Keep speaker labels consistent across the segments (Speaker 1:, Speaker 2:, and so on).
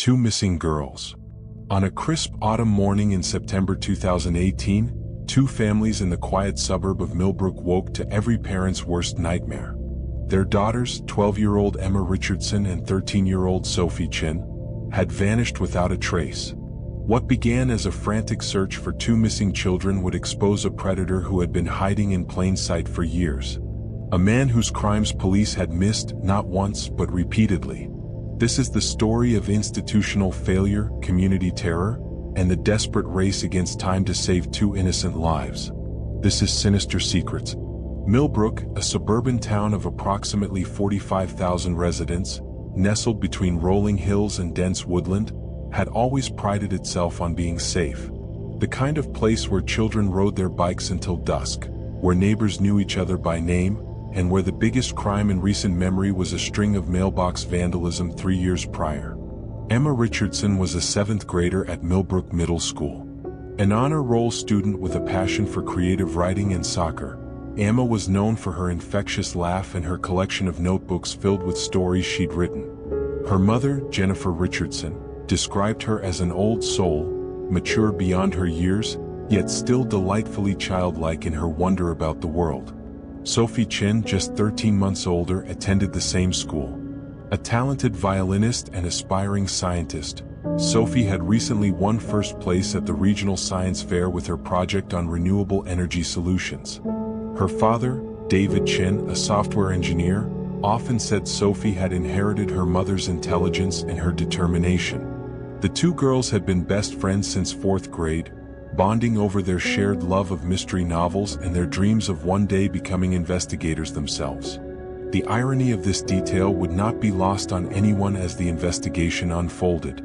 Speaker 1: Two missing girls. On a crisp autumn morning in September 2018, two families in the quiet suburb of Millbrook woke to every parent's worst nightmare. Their daughters, 12-year-old Emma Richardson and 13-year-old Sophie Chin, had vanished without a trace. What began as a frantic search for two missing children would expose a predator who had been hiding in plain sight for years. A man whose crimes police had missed not once but repeatedly. This is the story of institutional failure, community terror, and the desperate race against time to save two innocent lives. This is Sinister Secrets. Millbrook, a suburban town of approximately 45,000 residents, nestled between rolling hills and dense woodland, had always prided itself on being safe. The kind of place where children rode their bikes until dusk, where neighbors knew each other by name, and where the biggest crime in recent memory was a string of mailbox vandalism 3 years prior. Emma Richardson was a 7th grader at Millbrook Middle School. An honor roll student with a passion for creative writing and soccer, Emma was known for her infectious laugh and her collection of notebooks filled with stories she'd written. Her mother, Jennifer Richardson, described her as an old soul, mature beyond her years, yet still delightfully childlike in her wonder about the world. Sophie Chin, just 13 months older, attended the same school. A talented violinist and aspiring scientist, Sophie had recently won first place at the regional science fair with her project on renewable energy solutions. Her father, David Chin, a software engineer, often said Sophie had inherited her mother's intelligence and her determination. The two girls had been best friends since 4th grade, bonding over their shared love of mystery novels and their dreams of one day becoming investigators themselves. The irony of this detail would not be lost on anyone as the investigation unfolded.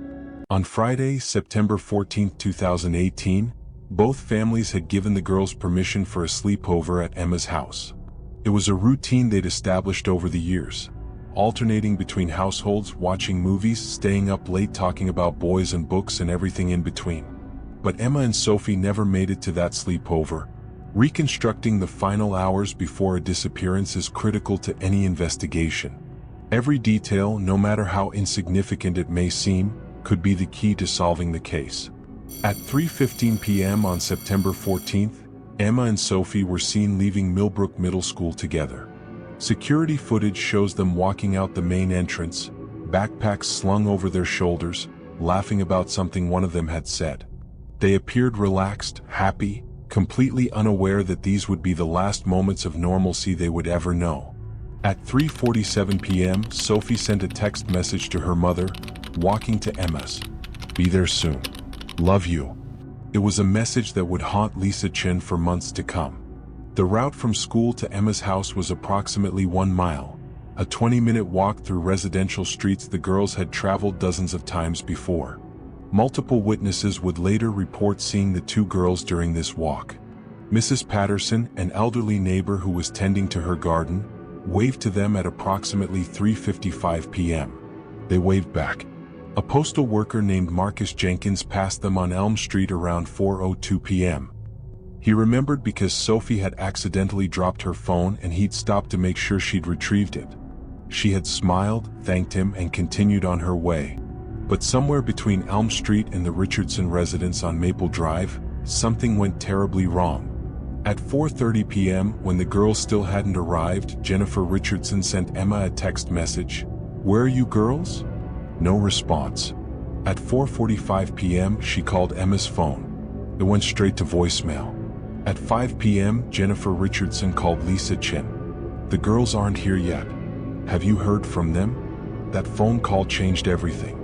Speaker 1: On Friday, September 14, 2018, both families had given the girls permission for a sleepover at Emma's house. It was a routine they'd established over the years, alternating between households, watching movies, staying up late talking about boys and books and everything in between. But Emma and Sophie never made it to that sleepover. Reconstructing the final hours before a disappearance is critical to any investigation. Every detail, no matter how insignificant it may seem, could be the key to solving the case. At 3:15 p.m. on September 14th, Emma and Sophie were seen leaving Millbrook Middle School together. Security footage shows them walking out the main entrance, backpacks slung over their shoulders, laughing about something one of them had said. They appeared relaxed, happy, completely unaware that these would be the last moments of normalcy they would ever know. At 3:47 p.m., Sophie sent a text message to her mother, walking to Emma's. "Be there soon. Love you." It was a message that would haunt Lisa Chin for months to come. The route from school to Emma's house was approximately 1 mile, a 20-minute walk through residential streets the girls had traveled dozens of times before. Multiple witnesses would later report seeing the two girls during this walk. Mrs. Patterson, an elderly neighbor who was tending to her garden, waved to them at approximately 3:55 p.m. They waved back. A postal worker named Marcus Jenkins passed them on Elm Street around 4:02 p.m. He remembered because Sophie had accidentally dropped her phone and he'd stopped to make sure she'd retrieved it. She had smiled, thanked him, and continued on her way. But somewhere between Elm Street and the Richardson residence on Maple Drive, something went terribly wrong. At 4:30 p.m., when the girls still hadn't arrived, Jennifer Richardson sent Emma a text message. "Where are you girls?" No response. At 4:45 p.m., she called Emma's phone. It went straight to voicemail. At 5 p.m., Jennifer Richardson called Lisa Chin. "The girls aren't here yet. Have you heard from them?" That phone call changed everything.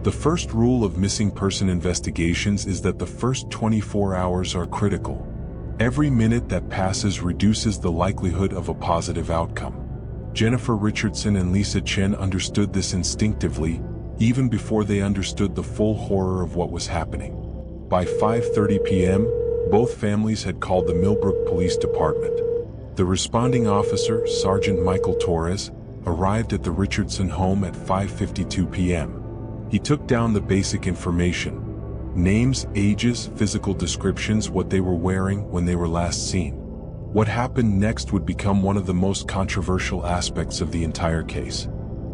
Speaker 1: The first rule of missing person investigations is that the first 24 hours are critical. Every minute that passes reduces the likelihood of a positive outcome. Jennifer Richardson and Lisa Chin understood this instinctively, even before they understood the full horror of what was happening. By 5:30 p.m., both families had called the Millbrook Police Department. The responding officer, Sergeant Michael Torres, arrived at the Richardson home at 5:52 p.m. He took down the basic information: names, ages, physical descriptions, what they were wearing when they were last seen. What happened next would become one of the most controversial aspects of the entire case.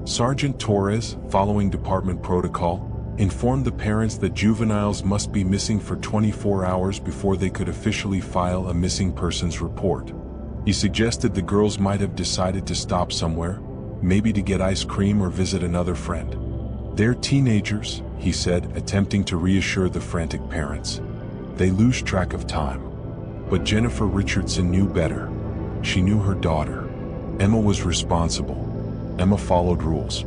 Speaker 1: Sergeant Torres, following department protocol, informed the parents that juveniles must be missing for 24 hours before they could officially file a missing persons report. He suggested the girls might have decided to stop somewhere, maybe to get ice cream or visit another friend. "They're teenagers," he said, attempting to reassure the frantic parents. "They lose track of time." But Jennifer Richardson knew better. She knew her daughter. Emma was responsible. Emma followed rules.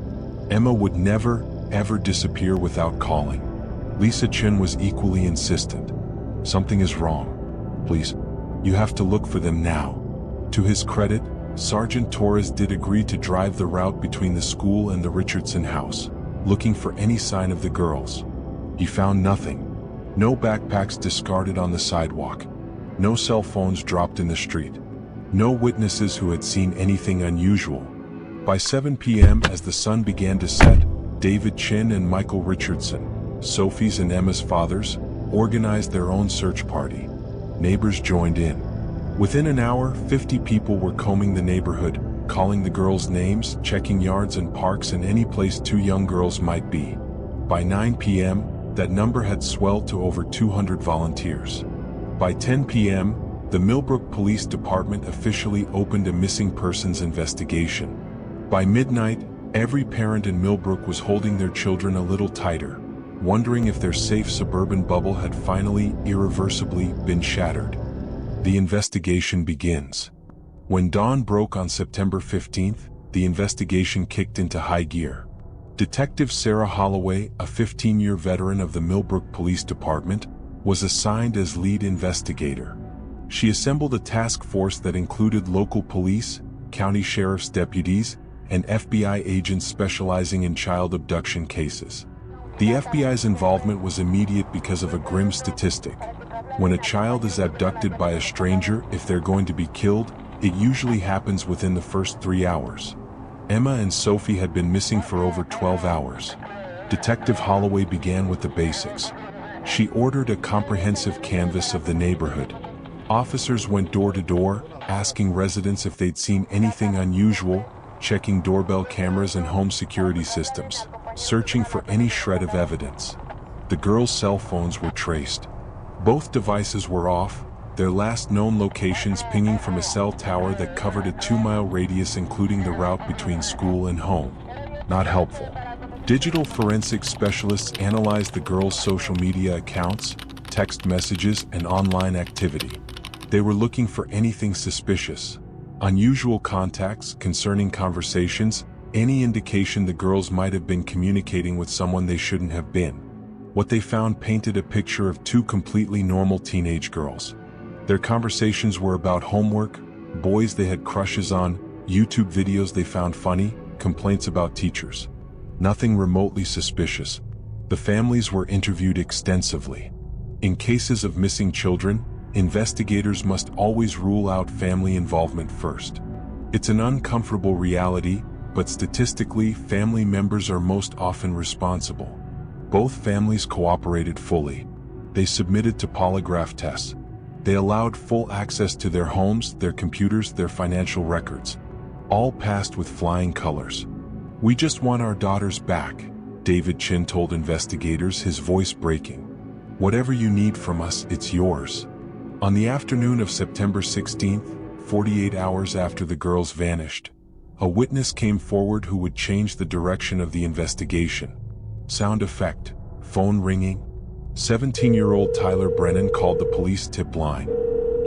Speaker 1: Emma would never, ever disappear without calling. Lisa Chin was equally insistent. "Something is wrong. Please, you have to look for them now." To his credit, Sergeant Torres did agree to drive the route between the school and the Richardson house, looking for any sign of the girls. He found nothing. No backpacks discarded on the sidewalk. No cell phones dropped in the street. No witnesses who had seen anything unusual. By 7 p.m., as the sun began to set, David Chin and Michael Richardson, Sophie's and Emma's fathers, organized their own search party. Neighbors joined in. Within an hour, 50 people were combing the neighborhood, calling the girls' names, checking yards and parks and any place 2 young girls might be. By 9 p.m., that number had swelled to over 200 volunteers. By 10 p.m., the Millbrook Police Department officially opened a missing persons investigation. By midnight, every parent in Millbrook was holding their children a little tighter, wondering if their safe suburban bubble had finally, irreversibly, been shattered. The investigation begins. When dawn broke on September 15th, the investigation kicked into high gear. Detective Sarah Holloway, a 15-year veteran of the Millbrook Police Department, was assigned as lead investigator. She assembled a task force that included local police, county sheriff's deputies, and FBI agents specializing in child abduction cases. The FBI's involvement was immediate because of a grim statistic. When a child is abducted by a stranger, if they're going to be killed, it usually happens within the first 3 hours. Emma and Sophie had been missing for over 12 hours. Detective Holloway began with the basics. She ordered a comprehensive canvass of the neighborhood. Officers went door to door, asking residents if they'd seen anything unusual, checking doorbell cameras and home security systems, searching for any shred of evidence. The girls' cell phones were traced. Both devices were off, their last known locations pinging from a cell tower that covered a 2-mile radius, including the route between school and home. Not helpful. Digital forensics specialists analyzed the girls' social media accounts, text messages, and online activity. They were looking for anything suspicious. Unusual contacts, concerning conversations, any indication the girls might have been communicating with someone they shouldn't have been. What they found painted a picture of 2 completely normal teenage girls. Their conversations were about homework, boys they had crushes on, YouTube videos they found funny, complaints about teachers. Nothing remotely suspicious. The families were interviewed extensively. In cases of missing children, investigators must always rule out family involvement first. It's an uncomfortable reality, but statistically, family members are most often responsible. Both families cooperated fully. They submitted to polygraph tests. They allowed full access to their homes, their computers, their financial records. All passed with flying colors. "We just want our daughters back," David Chin told investigators, his voice breaking. "Whatever you need from us, it's yours." On the afternoon of September 16th, 48 hours after the girls vanished, a witness came forward who would change the direction of the investigation. Sound effect, phone ringing. 17-year-old Tyler Brennan called the police tip line.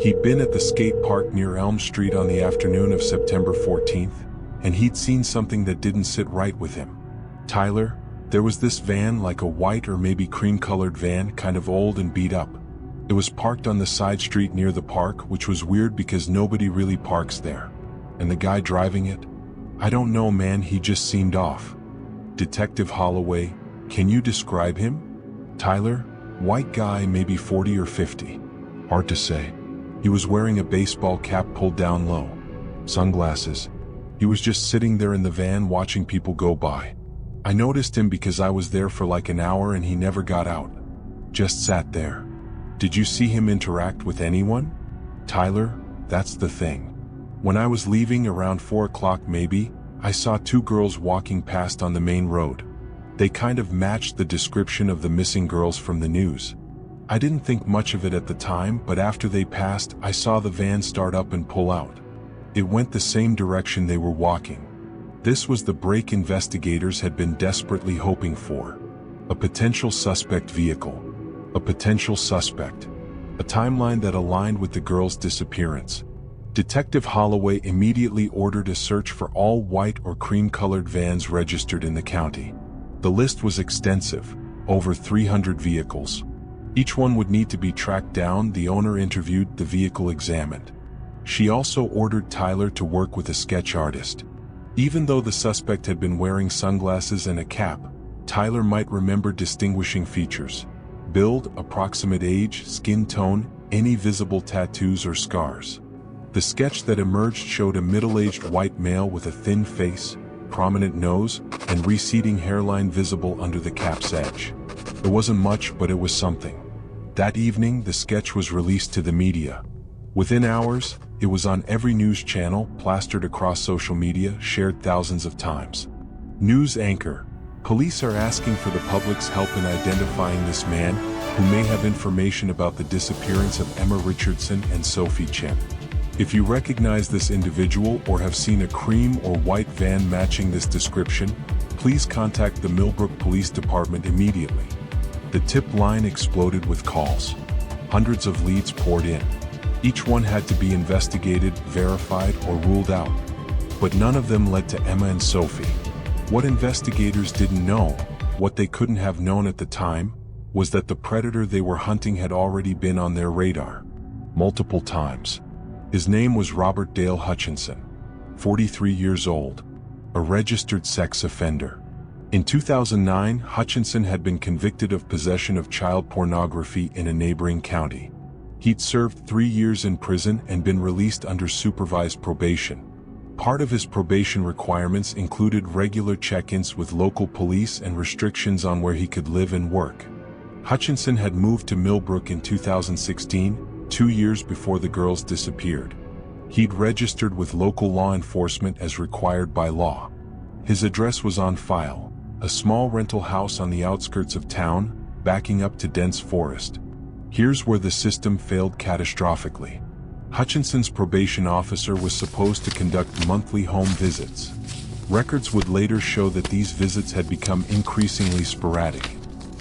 Speaker 1: He'd been at the skate park near Elm Street on the afternoon of September 14th, and he'd seen something that didn't sit right with him. "Tyler, there was this van, like a white or maybe cream-colored van, kind of old and beat up. It was parked on the side street near the park, which was weird because nobody really parks there. And the guy driving it? I don't know, man, he just seemed off." Detective Holloway, "Can you describe him?" "Tyler, white guy, maybe 40 or 50. Hard to say. He was wearing a baseball cap pulled down low. Sunglasses. He was just sitting there in the van watching people go by. I noticed him because I was there for like an hour and he never got out. Just sat there." "Did you see him interact with anyone?" "Tyler, that's the thing. When I was leaving around 4 o'clock maybe, I saw 2 girls walking past on the main road. They kind of matched the description of the missing girls from the news. I didn't think much of it at the time, but after they passed, I saw the van start up and pull out. It went the same direction they were walking. This was the break investigators had been desperately hoping for. A potential suspect vehicle. A potential suspect. A timeline that aligned with the girls' disappearance. Detective Holloway immediately ordered a search for all white or cream-colored vans registered in the county. The list was extensive, over 300 vehicles. Each one would need to be tracked down, the owner interviewed, the vehicle examined. She also ordered Tyler to work with a sketch artist. Even though the suspect had been wearing sunglasses and a cap, Tyler might remember distinguishing features. Build, approximate age, skin tone, any visible tattoos or scars. The sketch that emerged showed a middle-aged white male with a thin face, prominent nose, and receding hairline visible under the cap's edge. It wasn't much, but it was something. That evening, the sketch was released to the media. Within hours, it was on every news channel, plastered across social media, shared thousands of times. News anchor. Police are asking for the public's help in identifying this man, who may have information about the disappearance of Emma Richardson and Sophie Chin. If you recognize this individual or have seen a cream or white van matching this description, please contact the Millbrook Police Department immediately. The tip line exploded with calls. Hundreds of leads poured in. Each one had to be investigated, verified, or ruled out. But none of them led to Emma and Sophie. What investigators didn't know, what they couldn't have known at the time, was that the predator they were hunting had already been on their radar. Multiple times. His name was Robert Dale Hutchinson, 43 years old, a registered sex offender. In 2009, Hutchinson had been convicted of possession of child pornography in a neighboring county. He'd served 3 years in prison and been released under supervised probation. Part of his probation requirements included regular check-ins with local police and restrictions on where he could live and work. Hutchinson had moved to Millbrook in 2016, 2 years before the girls disappeared. He'd registered with local law enforcement as required by law. His address was on file, a small rental house on the outskirts of town, backing up to dense forest. Here's where the system failed catastrophically. Hutchinson's probation officer was supposed to conduct monthly home visits. Records would later show that these visits had become increasingly sporadic.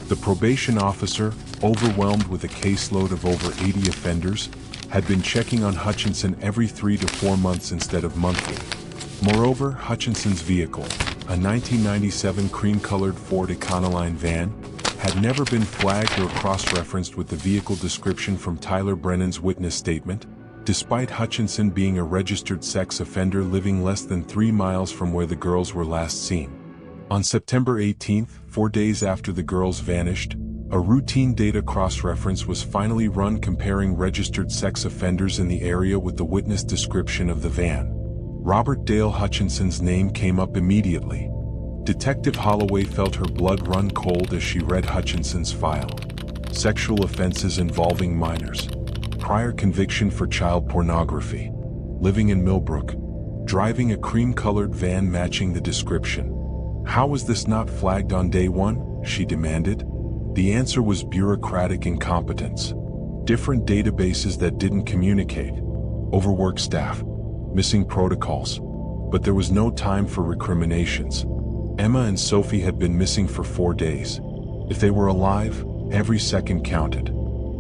Speaker 1: The probation officer, overwhelmed with a caseload of over 80 offenders, had been checking on Hutchinson every 3 to 4 months instead of monthly. Moreover, Hutchinson's vehicle, a 1997 cream-colored Ford Econoline van, had never been flagged or cross-referenced with the vehicle description from Tyler Brennan's witness statement, despite Hutchinson being a registered sex offender living less than 3 miles from where the girls were last seen. On September 18, 4 days after the girls vanished, a routine data cross-reference was finally run comparing registered sex offenders in the area with the witness description of the van. Robert Dale Hutchinson's name came up immediately. Detective Holloway felt her blood run cold as she read Hutchinson's file. Sexual offenses involving minors. Prior conviction for child pornography. Living in Millbrook. Driving a cream-colored van matching the description. How was this not flagged on day one? She demanded. The answer was bureaucratic incompetence. Different databases that didn't communicate. Overworked staff. Missing protocols. But there was no time for recriminations. Emma and Sophie had been missing for 4 days. If they were alive, every second counted.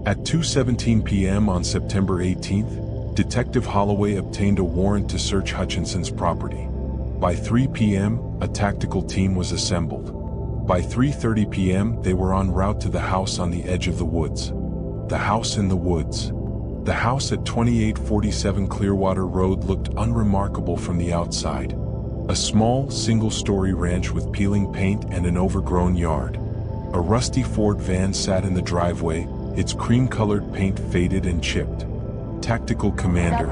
Speaker 1: At 2:17 p.m. on September 18th, Detective Holloway obtained a warrant to search Hutchinson's property. By 3 p.m., a tactical team was assembled. By 3:30 p.m., they were en route to the house on the edge of the woods. The house in the woods. The house at 2847 Clearwater Road looked unremarkable from the outside. A small, single-story ranch with peeling paint and an overgrown yard. A rusty Ford van sat in the driveway, its cream-colored paint faded and chipped. Tactical commander.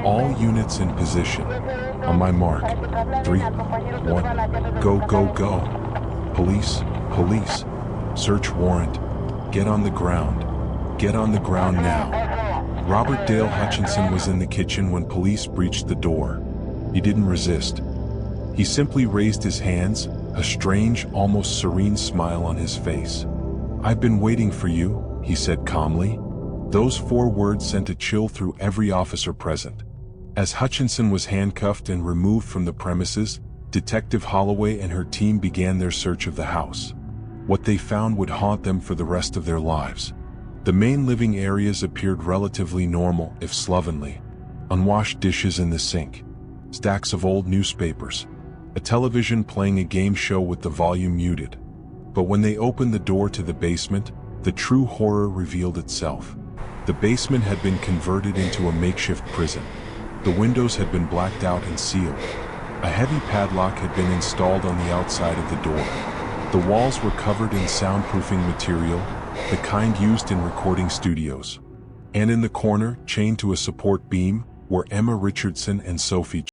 Speaker 1: All units in position. On my mark. 3, 1. Go, go, go. Police, police. Search warrant. Get on the ground. Get on the ground now. Robert Dale Hutchinson was in the kitchen when police breached the door. He didn't resist. He simply raised his hands, a strange, almost serene smile on his face. "I've been waiting for you," he said calmly. Those 4 words sent a chill through every officer present. As Hutchinson was handcuffed and removed from the premises, Detective Holloway and her team began their search of the house. What they found would haunt them for the rest of their lives. The main living areas appeared relatively normal, if slovenly. Unwashed dishes in the sink, stacks of old newspapers, a television playing a game show with the volume muted. But when they opened the door to the basement, the true horror revealed itself. The basement had been converted into a makeshift prison. The windows had been blacked out and sealed. A heavy padlock had been installed on the outside of the door. The walls were covered in soundproofing material, the kind used in recording studios. And in the corner, chained to a support beam, were Emma Richardson and Sophie.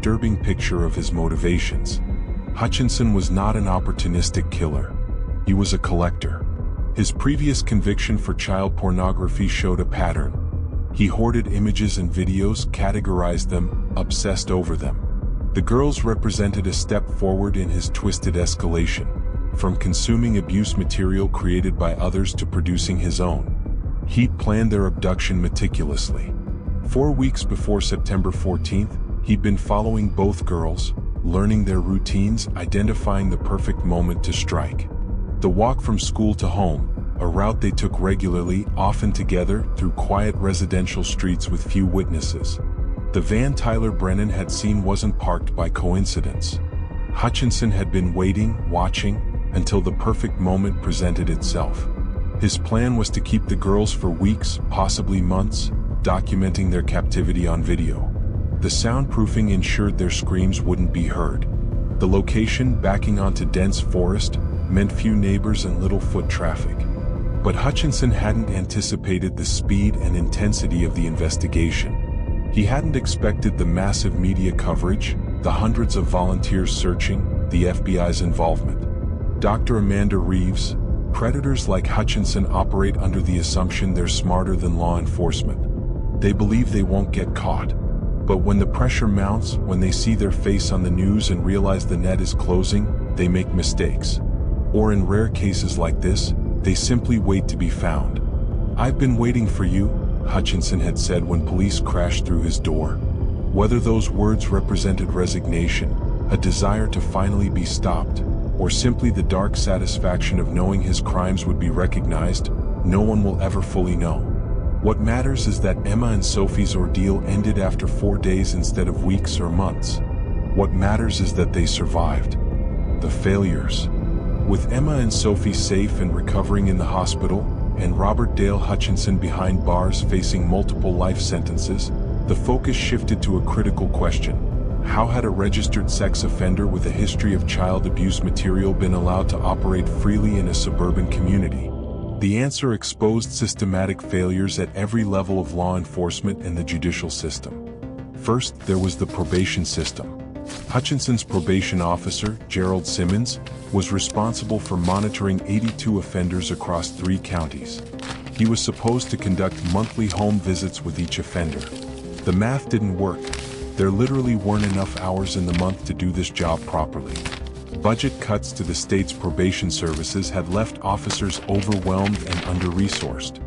Speaker 1: Disturbing picture of his motivations. Hutchinson was not an opportunistic killer. He was a collector. His previous conviction for child pornography showed a pattern. He hoarded images and videos, categorized them, obsessed over them. The girls represented a step forward in his twisted escalation, from consuming abuse material created by others to producing his own. He'd planned their abduction meticulously. 4 weeks before September 14th, he'd been following both girls, learning their routines, identifying the perfect moment to strike. The walk from school to home, a route they took regularly, often together, through quiet residential streets with few witnesses. The van Tyler Brennan had seen wasn't parked by coincidence. Hutchinson had been waiting, watching, until the perfect moment presented itself. His plan was to keep the girls for weeks, possibly months, documenting their captivity on video. The soundproofing ensured their screams wouldn't be heard. The location, backing onto dense forest, meant few neighbors and little foot traffic. But Hutchinson hadn't anticipated the speed and intensity of the investigation. He hadn't expected the massive media coverage, the hundreds of volunteers searching, the FBI's involvement. Dr. Amanda Reeves, predators like Hutchinson operate under the assumption they're smarter than law enforcement. They believe they won't get caught. But when the pressure mounts, when they see their face on the news and realize the net is closing, they make mistakes. Or in rare cases like this, they simply wait to be found. "I've been waiting for you," Hutchinson had said when police crashed through his door. Whether those words represented resignation, a desire to finally be stopped, or simply the dark satisfaction of knowing his crimes would be recognized, no one will ever fully know. What matters is that Emma and Sophie's ordeal ended after 4 days instead of weeks or months. What matters is that they survived. The failures. With Emma and Sophie safe and recovering in the hospital, and Robert Dale Hutchinson behind bars facing multiple life sentences, the focus shifted to a critical question. How had a registered sex offender with a history of child abuse material been allowed to operate freely in a suburban community? The answer exposed systematic failures at every level of law enforcement and the judicial system. First, there was the probation system. Hutchinson's probation officer, Gerald Simmons, was responsible for monitoring 82 offenders across 3 counties. He was supposed to conduct monthly home visits with each offender. The math didn't work. There literally weren't enough hours in the month to do this job properly. Budget cuts to the state's probation services had left officers overwhelmed and under-resourced.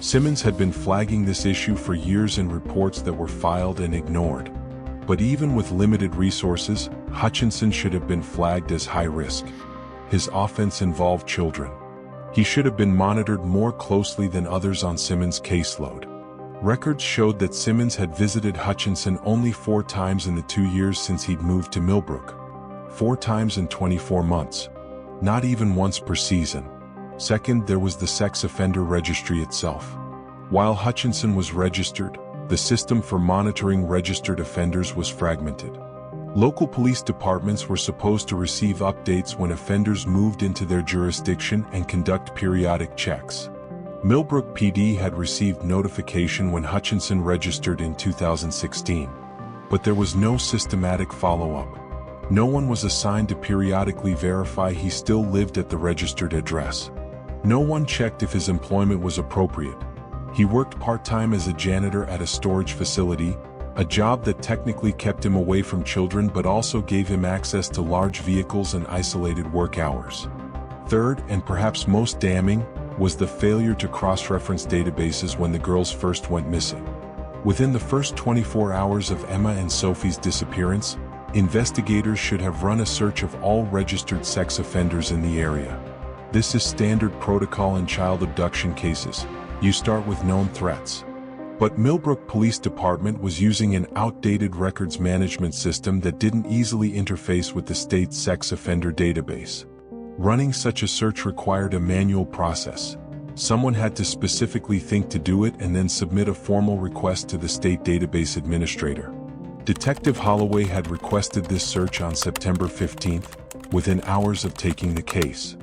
Speaker 1: Simmons had been flagging this issue for years in reports that were filed and ignored. But even with limited resources, Hutchinson should have been flagged as high risk. His offense involved children. He should have been monitored more closely than others on Simmons' caseload. Records showed that Simmons had visited Hutchinson only 4 times in the 2 years since he'd moved to Millbrook. 4 times in 24 months. Not even once per season. Second, there was the sex offender registry itself. While Hutchinson was registered, the system for monitoring registered offenders was fragmented. Local police departments were supposed to receive updates when offenders moved into their jurisdiction and conduct periodic checks. Millbrook PD had received notification when Hutchinson registered in 2016, but there was no systematic follow-up. No one was assigned to periodically verify he still lived at the registered address. No one checked if his employment was appropriate. He worked part-time as a janitor at a storage facility, a job that technically kept him away from children but also gave him access to large vehicles and isolated work hours. Third, and perhaps most damning, was the failure to cross-reference databases when the girls first went missing. Within the first 24 hours of Emma and Sophie's disappearance, investigators should have run a search of all registered sex offenders in the area. This is standard protocol in child abduction cases. You start with known threats. But Millbrook Police Department was using an outdated records management system that didn't easily interface with the state's sex offender database. Running such a search required a manual process. Someone had to specifically think to do it and then submit a formal request to the state database administrator. Detective Holloway had requested this search on September 15th, within hours of taking the case.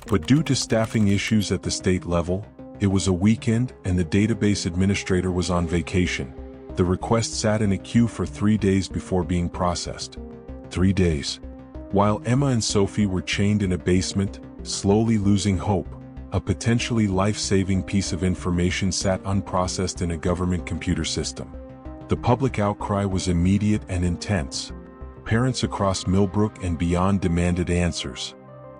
Speaker 1: But due to staffing issues at the state level, it was a weekend and the database administrator was on vacation. The request sat in a queue for 3 days before being processed. 3 days. While Emma and Sophie were chained in a basement, slowly losing hope, a potentially life-saving piece of information sat unprocessed in a government computer system. The public outcry was immediate and intense. Parents across Millbrook and beyond demanded answers.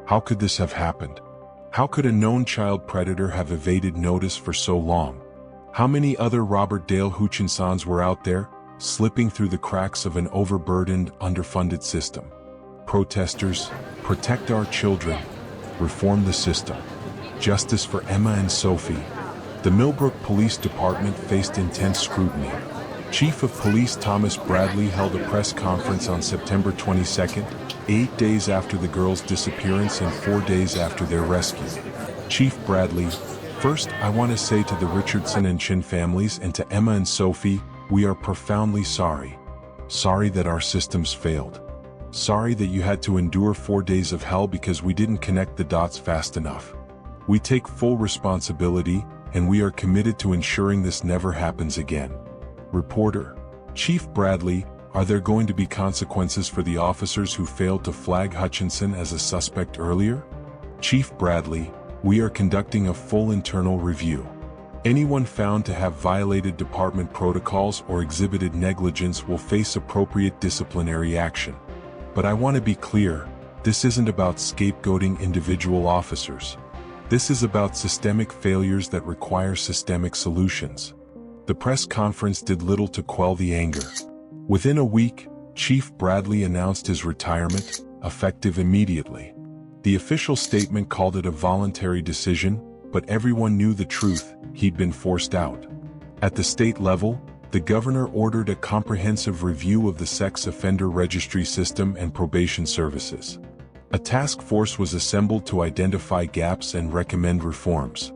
Speaker 1: How could this have happened? How could a known child predator have evaded notice for so long? How many other Robert Dale Hutchinsons were out there, slipping through the cracks of an overburdened, underfunded system? Protesters, protect our children, reform the system. Justice for Emma and Sophie. The Millbrook Police Department faced intense scrutiny. Chief of Police Thomas Bradley held a press conference on September 22nd, 8 days after the girls' disappearance and 4 days after their rescue. Chief Bradley, first I want to say to the Richardson and Chin families and to Emma and Sophie, we are profoundly sorry. Sorry that our systems failed. Sorry that you had to endure 4 days of hell because we didn't connect the dots fast enough. We take full responsibility, and we are committed to ensuring this never happens again. Reporter, Chief Bradley, are there going to be consequences for the officers who failed to flag Hutchinson as a suspect earlier? Chief Bradley, we are conducting a full internal review. Anyone found to have violated department protocols or exhibited negligence will face appropriate disciplinary action. But I want to be clear, this isn't about scapegoating individual officers. This is about systemic failures that require systemic solutions. The press conference did little to quell the anger. Within a week, Chief Bradley announced his retirement, effective immediately. The official statement called it a voluntary decision, but everyone knew the truth: he'd been forced out. At the state level, the governor ordered a comprehensive review of the sex offender registry system and probation services. A task force was assembled to identify gaps and recommend reforms.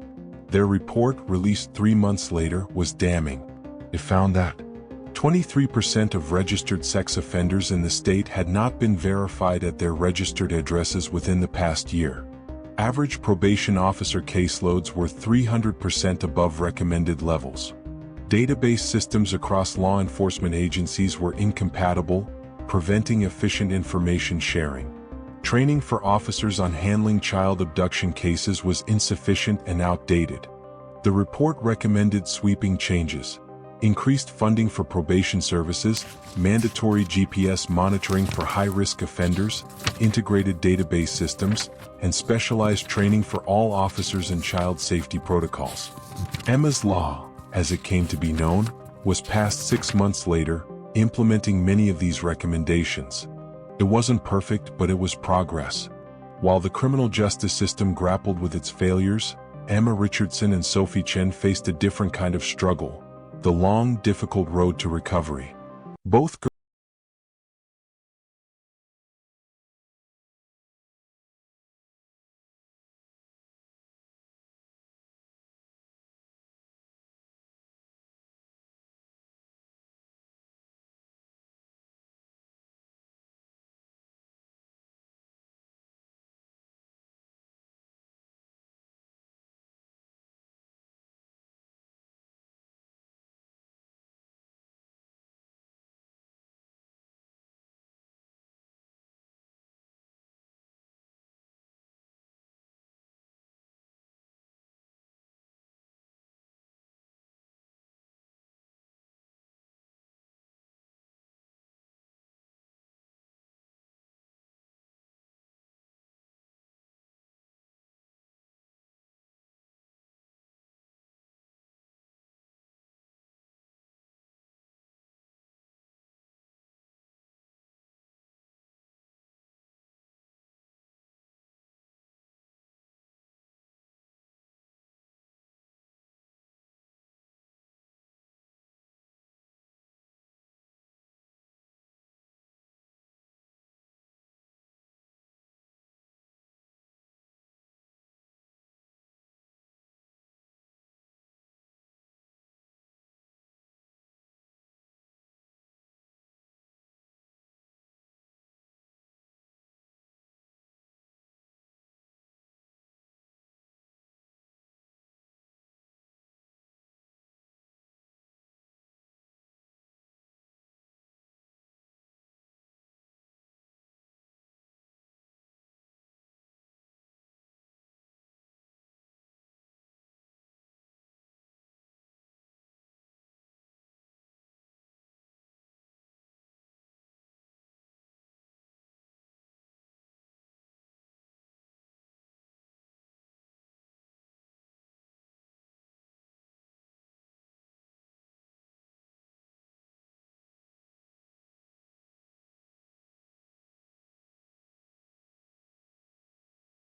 Speaker 1: Their report, released 3 months later, was damning. It found that 23% of registered sex offenders in the state had not been verified at their registered addresses within the past year. Average probation officer caseloads were 300% above recommended levels. Database systems across law enforcement agencies were incompatible, preventing efficient information sharing. Training for officers on handling child abduction cases was insufficient and outdated. The report recommended sweeping changes: increased funding for probation services, mandatory GPS monitoring for high-risk offenders, integrated database systems, and specialized training for all officers and child safety protocols. Emma's Law, as it came to be known, was passed 6 months later, implementing many of these recommendations. It wasn't perfect, but it was progress. While the criminal justice system grappled with its failures, Emma Richardson and Sophie Chen faced a different kind of struggle: the long, difficult road to recovery. Both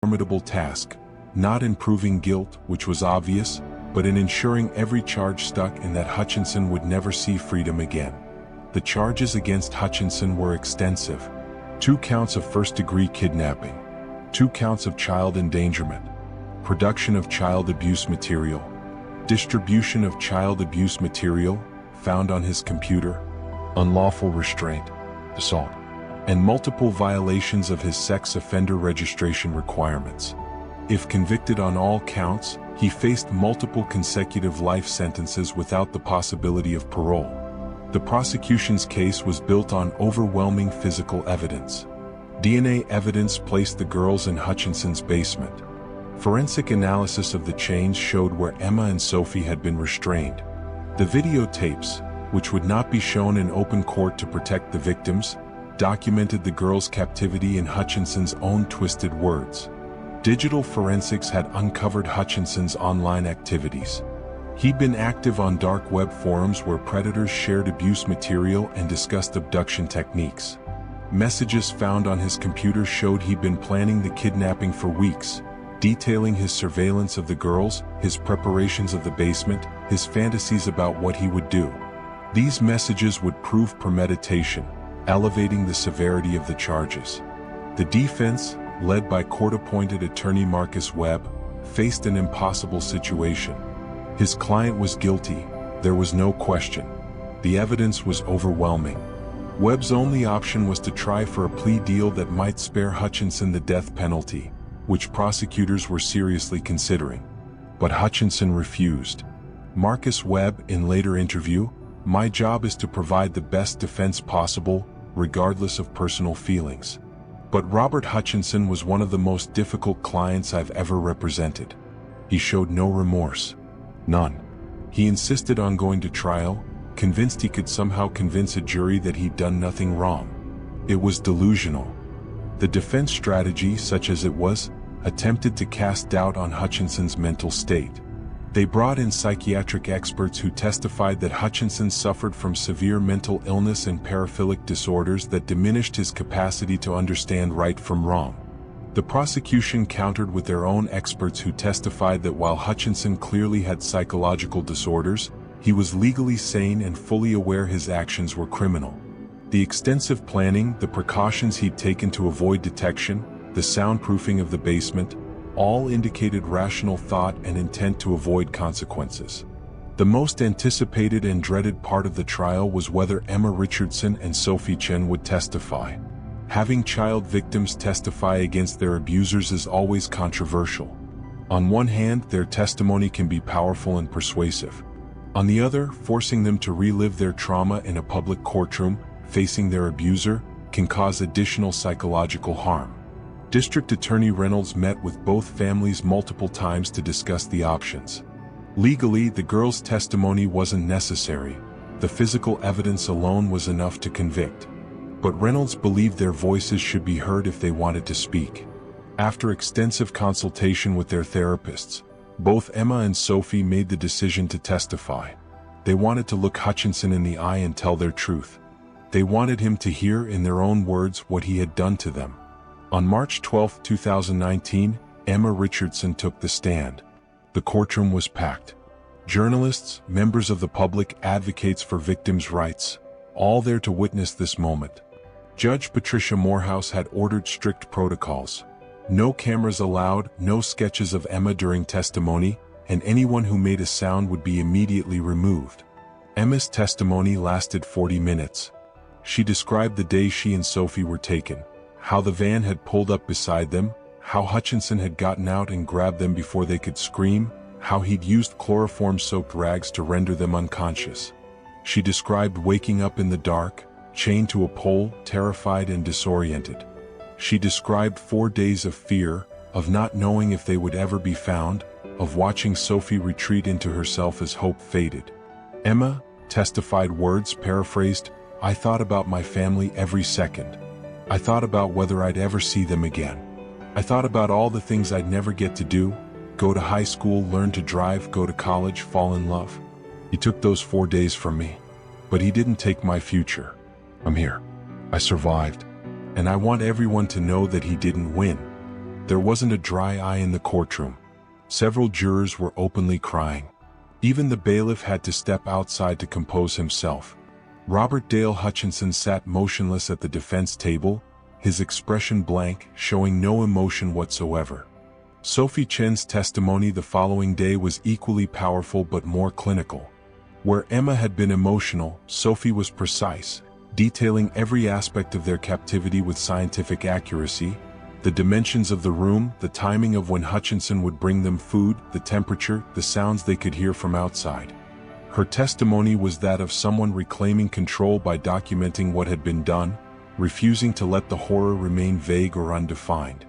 Speaker 1: formidable task, not in proving guilt, which was obvious, but in ensuring every charge stuck and that Hutchinson would never see freedom again. The charges against Hutchinson were extensive: 2 counts of first-degree kidnapping, 2 counts of child endangerment, production of child abuse material, distribution of child abuse material found on his computer, unlawful restraint, assault, and multiple violations of his sex offender registration requirements. If convicted on all counts, he faced multiple consecutive life sentences without the possibility of parole. The prosecution's case was built on overwhelming physical evidence. DNA evidence placed the girls in Hutchinson's basement. Forensic analysis of the chains showed where Emma and Sophie had been restrained. The videotapes, which would not be shown in open court to protect the victims, documented the girls' captivity in Hutchinson's own twisted words. Digital forensics had uncovered Hutchinson's online activities. He'd been active on dark web forums where predators shared abuse material and discussed abduction techniques. Messages found on his computer showed he'd been planning the kidnapping for weeks, detailing his surveillance of the girls, his preparations of the basement, his fantasies about what he would do. These messages would prove premeditation, elevating the severity of the charges. The defense, led by court-appointed attorney Marcus Webb, faced an impossible situation. His client was guilty, there was no question. The evidence was overwhelming. Webb's only option was to try for a plea deal that might spare Hutchinson the death penalty, which prosecutors were seriously considering. But Hutchinson refused. Marcus Webb, in later interview, "My job is to provide the best defense possible, regardless of personal feelings." But Robert Hutchinson was one of the most difficult clients I've ever represented. He showed no remorse. None. He insisted on going to trial, convinced he could somehow convince a jury that he'd done nothing wrong. It was delusional. The defense strategy, such as it was, attempted to cast doubt on Hutchinson's mental state. They brought in psychiatric experts who testified that Hutchinson suffered from severe mental illness and paraphilic disorders that diminished his capacity to understand right from wrong. The prosecution countered with their own experts who testified that while Hutchinson clearly had psychological disorders, he was legally sane and fully aware his actions were criminal. The extensive planning, the precautions he'd taken to avoid detection, the soundproofing of the basement, all indicated rational thought and intent to avoid consequences. The most anticipated and dreaded part of the trial was whether Emma Richardson and Sophie Chen would testify. Having child victims testify against their abusers is always controversial. On one hand, their testimony can be powerful and persuasive. On the other, forcing them to relive their trauma in a public courtroom, facing their abuser, can cause additional psychological harm. District Attorney Reynolds met with both families multiple times to discuss the options. Legally, the girls' testimony wasn't necessary. The physical evidence alone was enough to convict. But Reynolds believed their voices should be heard if they wanted to speak. After extensive consultation with their therapists, both Emma and Sophie made the decision to testify. They wanted to look Hutchinson in the eye and tell their truth. They wanted him to hear in their own words what he had done to them. On March 12, 2019, Emma Richardson took the stand. The courtroom was packed. Journalists, members of the public, advocates for victims' rights, all there to witness this moment. Judge Patricia Morehouse had ordered strict protocols. No cameras allowed, no sketches of Emma during testimony, and anyone who made a sound would be immediately removed. Emma's testimony lasted 40 minutes. She described the day she and Sophie were taken, how the van had pulled up beside them, how Hutchinson had gotten out and grabbed them before they could scream, how he'd used chloroform-soaked rags to render them unconscious. She described waking up in the dark, chained to a pole, terrified and disoriented. She described 4 days of fear, of not knowing if they would ever be found, of watching Sophie retreat into herself as hope faded. Emma testified, words paraphrased, "I thought about my family every second. I thought about whether I'd ever see them again. I thought about all the things I'd never get to do, go to high school, learn to drive, go to college, fall in love. He took those 4 days from me. But he didn't take my future. I'm here. I survived. And I want everyone to know that he didn't win." There wasn't a dry eye in the courtroom. Several jurors were openly crying. Even the bailiff had to step outside to compose himself. Robert Dale Hutchinson sat motionless at the defense table, his expression blank, showing no emotion whatsoever. Sophie Chen's testimony the following day was equally powerful but more clinical. Where Emma had been emotional, Sophie was precise, detailing every aspect of their captivity with scientific accuracy: the dimensions of the room, the timing of when Hutchinson would bring them food, the temperature, the sounds they could hear from outside. Her testimony was that of someone reclaiming control by documenting what had been done, refusing to let the horror remain vague or undefined.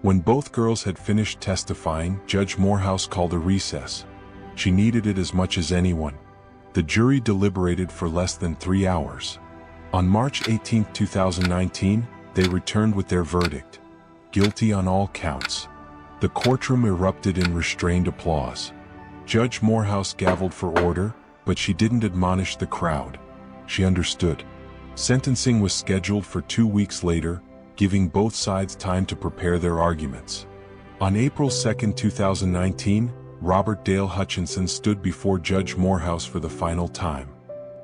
Speaker 1: When both girls had finished testifying, Judge Morehouse called a recess. She needed it as much as anyone. The jury deliberated for less than 3 hours. On March 18, 2019, they returned with their verdict: guilty on all counts. The courtroom erupted in restrained applause. Judge Morehouse gavelled for order, but she didn't admonish the crowd. She understood. Sentencing was scheduled for 2 weeks later, giving both sides time to prepare their arguments. On April 2, 2019, Robert Dale Hutchinson stood before Judge Morehouse for the final time.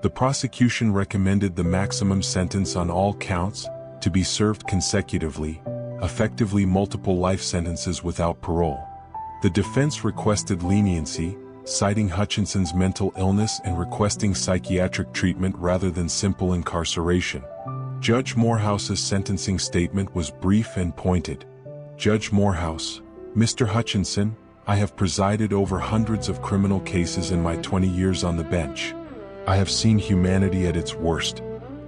Speaker 1: The prosecution recommended the maximum sentence on all counts to be served consecutively, effectively multiple life sentences without parole. The defense requested leniency, citing Hutchinson's mental illness and requesting psychiatric treatment rather than simple incarceration. Judge Morehouse's sentencing statement was brief and pointed. Judge Morehouse: Mr. Hutchinson, I have presided over hundreds of criminal cases in my 20 years on the bench. I have seen humanity at its worst,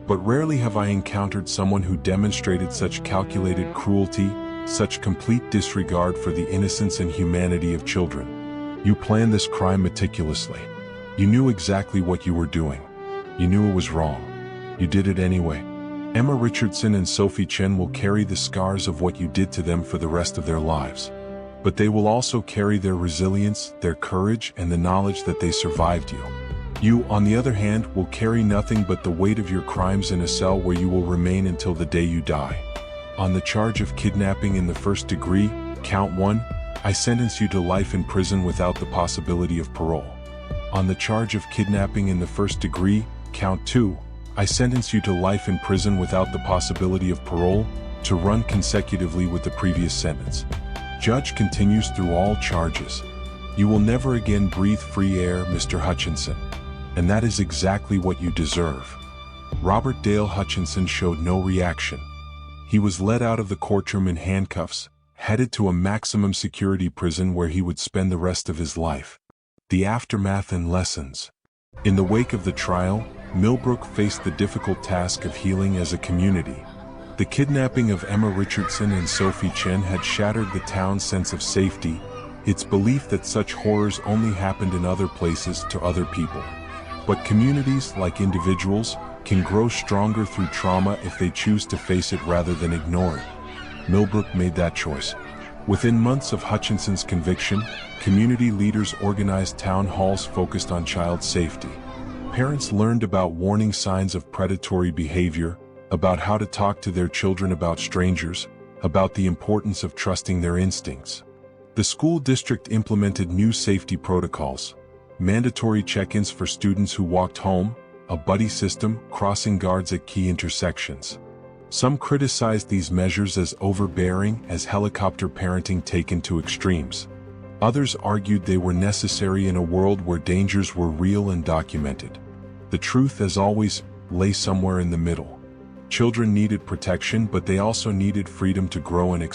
Speaker 1: but rarely have I encountered someone who demonstrated such calculated cruelty, such complete disregard for the innocence and humanity of children. You planned this crime meticulously. You knew exactly what you were doing. You knew it was wrong. You did it anyway. Emma Richardson and Sophie Chen will carry the scars of what you did to them for the rest of their lives. But they will also carry their resilience, their courage, and the knowledge that they survived you. You, on the other hand, will carry nothing but the weight of your crimes in a cell where you will remain until the day you die. On the charge of kidnapping in the first degree, count 1, I sentence you to life in prison without the possibility of parole. On the charge of kidnapping in the first degree, count 2, I sentence you to life in prison without the possibility of parole, to run consecutively with the previous sentence. Judge continues through all charges. You will never again breathe free air, Mr. Hutchinson. And that is exactly what you deserve. Robert Dale Hutchinson showed no reaction. He was led out of the courtroom in handcuffs, headed to a maximum security prison where he would spend the rest of his life. The aftermath and lessons. In the wake of the trial, Millbrook faced the difficult task of healing as a community. The kidnapping of Emma Richardson and Sophie Chen had shattered the town's sense of safety, its belief that such horrors only happened in other places to other people. But communities, like individuals, can grow stronger through trauma if they choose to face it rather than ignore it. Millbrook made that choice. Within months of Hutchinson's conviction, community leaders organized town halls focused on child safety. Parents learned about warning signs of predatory behavior, about how to talk to their children about strangers, about the importance of trusting their instincts. The school district implemented new safety protocols, mandatory check-ins for students who walked home, a buddy system, crossing guards at key intersections. Some criticized these measures as overbearing, as helicopter parenting taken to extremes. Others argued they were necessary in a world where dangers were real and documented. The truth, as always, lay somewhere in the middle. Children needed protection, but they also needed freedom to grow and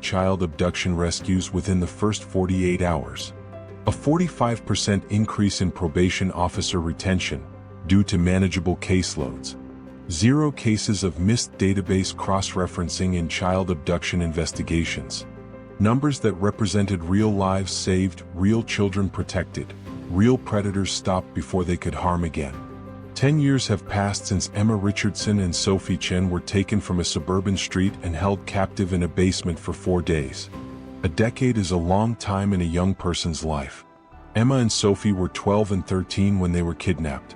Speaker 1: child abduction rescues within the first 48 hours. A 45% increase in probation officer retention, due to manageable caseloads. 0 cases of missed database cross-referencing in child abduction investigations. Numbers that represented real lives saved, real children protected, real predators stopped before they could harm again. 10 years have passed since Emma Richardson and Sophie Chen were taken from a suburban street and held captive in a basement for 4 days. A decade is a long time in a young person's life. Emma and Sophie were 12 and 13 when they were kidnapped.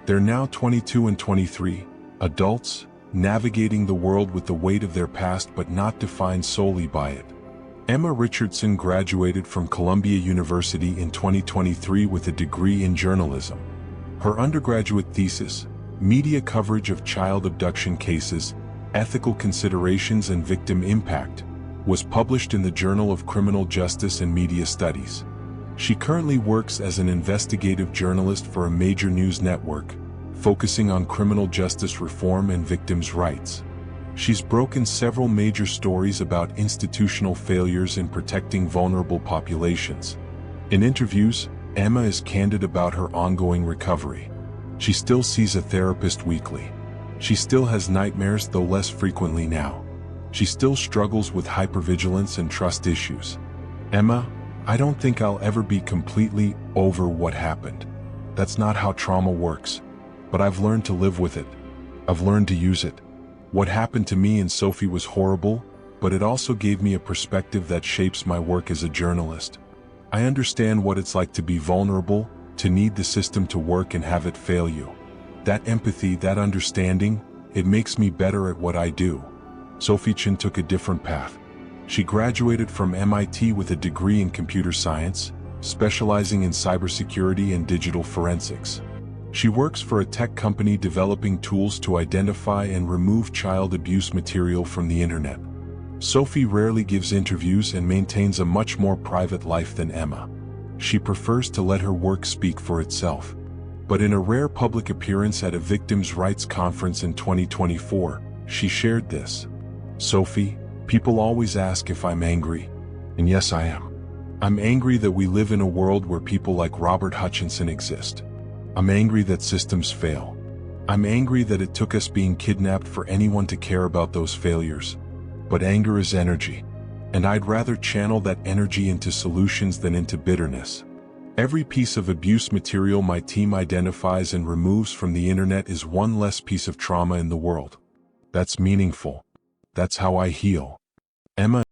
Speaker 1: They're now 22 and 23, adults, navigating the world with the weight of their past but not defined solely by it. Emma Richardson graduated from Columbia University in 2023 with a degree in journalism. Her undergraduate thesis, Media Coverage of Child Abduction Cases, Ethical Considerations and Victim Impact, was published in the Journal of Criminal Justice and Media Studies. She currently works as an investigative journalist for a major news network, focusing on criminal justice reform and victims' rights. She's broken several major stories about institutional failures in protecting vulnerable populations. In interviews, Emma is candid about her ongoing recovery. She still sees a therapist weekly. She still has nightmares, though less frequently now. She still struggles with hypervigilance and trust issues. Emma, I don't think I'll ever be completely over what happened. That's not how trauma works. But I've learned to live with it. I've learned to use it. What happened to me and Sophie was horrible, but it also gave me a perspective that shapes my work as a journalist. I understand what it's like to be vulnerable, to need the system to work and have it fail you. That empathy, that understanding, it makes me better at what I do. Sophie Chen took a different path. She graduated from MIT with a degree in computer science, specializing in cybersecurity and digital forensics. She works for a tech company developing tools to identify and remove child abuse material from the internet. Sophie rarely gives interviews and maintains a much more private life than Emma. She prefers to let her work speak for itself. But in a rare public appearance at a victims' rights conference in 2024, she shared this. Sophie, people always ask if I'm angry. And yes, I am. I'm angry that we live in a world where people like Robert Hutchinson exist. I'm angry that systems fail. I'm angry that it took us being kidnapped for anyone to care about those failures. But anger is energy, and I'd rather channel that energy into solutions than into bitterness. Every piece of abuse material my team identifies and removes from the internet is one less piece of trauma in the world. That's meaningful. That's how I heal. Emma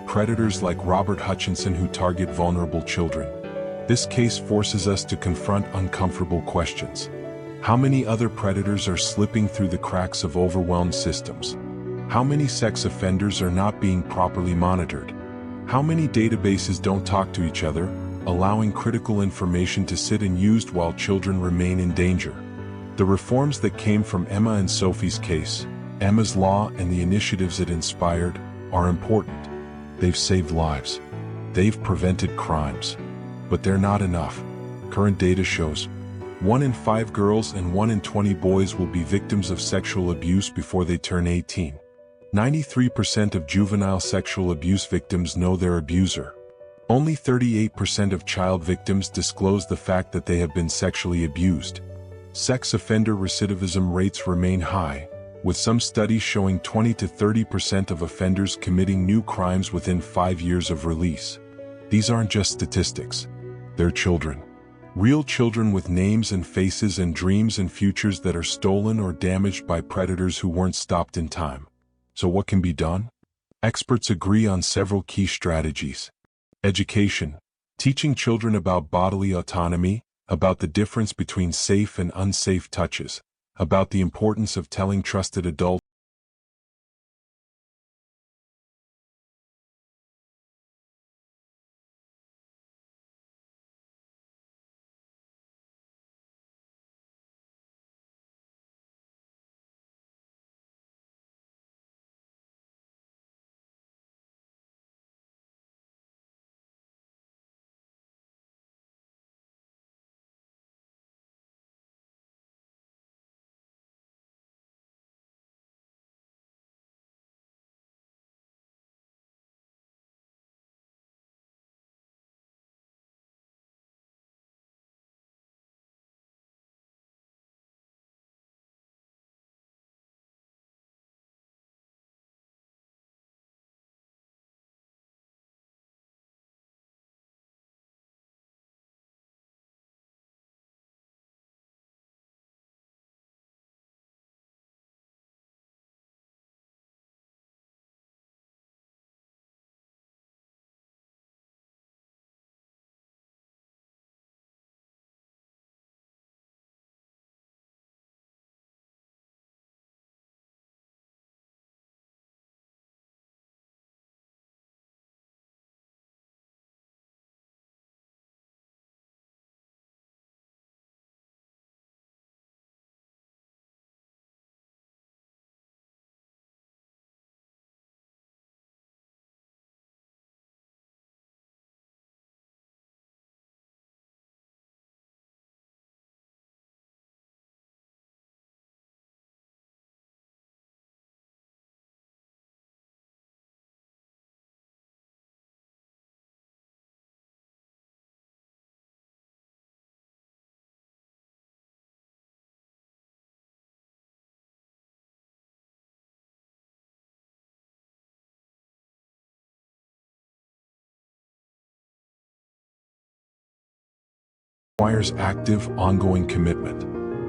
Speaker 1: predators like Robert Hutchinson who target vulnerable children. This case forces us to confront uncomfortable questions. How many other predators are slipping through the cracks of overwhelmed systems? How many sex offenders are not being properly monitored? How many databases don't talk to each other, allowing critical information to sit unused while children remain in danger? The reforms that came from Emma and Sophie's case, Emma's Law and the initiatives it inspired, are important. They've saved lives. They've prevented crimes. But they're not enough. Current data shows 1 in 5 girls and 1 in 20 boys will be victims of sexual abuse before they turn 18. 93% of juvenile sexual abuse victims know their abuser. Only 38% of child victims disclose the fact that they have been sexually abused. Sex offender recidivism rates remain high, with some studies showing 20 to 30% of offenders committing new crimes within 5 years of release. These aren't just statistics. They're children. Real children with names and faces and dreams and futures that are stolen or damaged by predators who weren't stopped in time. So what can be done? Experts agree on several key strategies. Education. Teaching children about bodily autonomy, about the difference between safe and unsafe touches, about the importance of telling trusted adults requires active, ongoing commitment.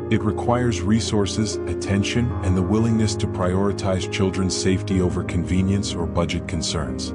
Speaker 1: It requires resources, attention, and the willingness to prioritize children's safety over convenience or budget concerns.